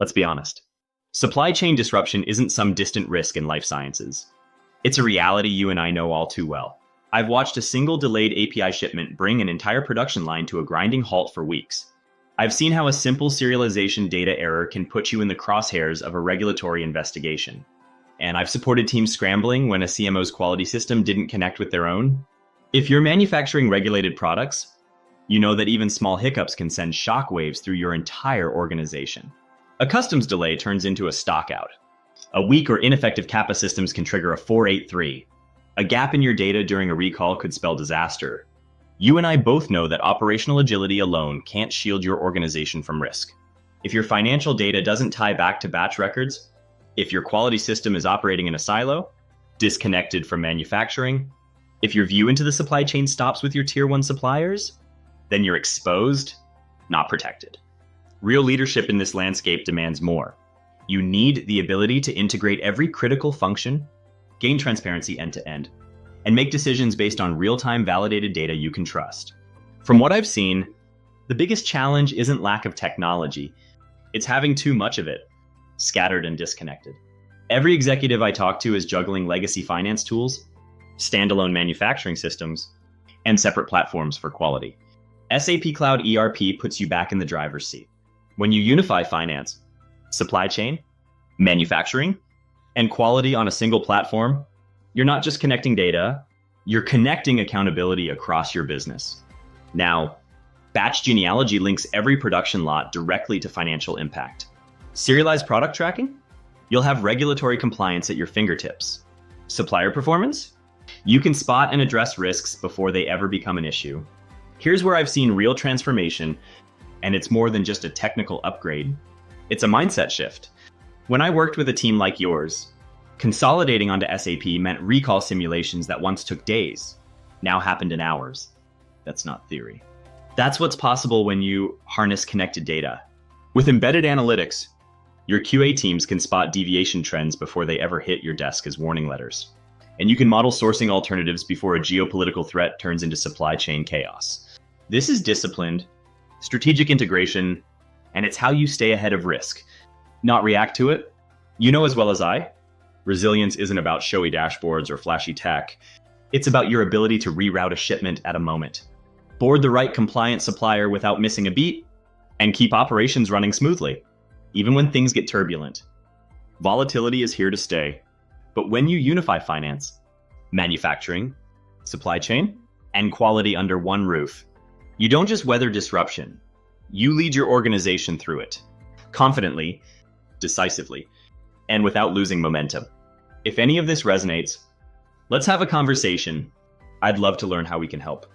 Let's be honest. Supply chain disruption isn't some distant risk in life sciences. It's a reality you and I know all too well. I've watched a single delayed API shipment bring an entire production line to a grinding halt for weeks. I've seen how a simple serialization data error can put you in the crosshairs of a regulatory investigation. And I've supported teams scrambling when a CMO's quality system didn't connect with their own. If you're manufacturing regulated products, you know that even small hiccups can send shockwaves through your entire organization. A customs delay turns into a stockout. A weak or ineffective CAPA systems can trigger a 483. A gap in your data during a recall could spell disaster. You and I both know that operational agility alone can't shield your organization from risk. If your financial data doesn't tie back to batch records, if your quality system is operating in a silo, disconnected from manufacturing, if your view into the supply chain stops with your tier 1 suppliers, then you're exposed, not protected. Real leadership in this landscape demands more. You need the ability to integrate every critical function, gain transparency end to end, and make decisions based on real-time validated data you can trust. From what I've seen, the biggest challenge isn't lack of technology. It's having too much of it, scattered and disconnected. Every executive I talk to is juggling legacy finance tools, standalone manufacturing systems, and separate platforms for quality. SAP Cloud ERP puts you back in the driver's seat. When you unify finance, supply chain, manufacturing, and quality on a single platform, you're not just connecting data, you're connecting accountability across your business. Now, batch genealogy links every production lot directly to financial impact. Serialized product tracking? You'll have regulatory compliance at your fingertips. Supplier performance? You can spot and address risks before they ever become an issue. Here's where I've seen real transformation, and it's more than just a technical upgrade. It's a mindset shift. When I worked with a team like yours, consolidating onto SAP meant recall simulations that once took days, now happened in hours. That's not theory. That's what's possible when you harness connected data. With embedded analytics, your QA teams can spot deviation trends before they ever hit your desk as warning letters. And you can model sourcing alternatives before a geopolitical threat turns into supply chain chaos. This is disciplined, strategic integration, and it's how you stay ahead of risk, not react to it. You know as well as I, resilience isn't about showy dashboards or flashy tech. It's about your ability to reroute a shipment at a moment, board the right compliant supplier without missing a beat, and keep operations running smoothly, even when things get turbulent. Volatility is here to stay. But when you unify finance, manufacturing, supply chain, and quality under one roof, you don't just weather disruption, you lead your organization through it, confidently, decisively, and without losing momentum. If any of this resonates, let's have a conversation. I'd love to learn how we can help.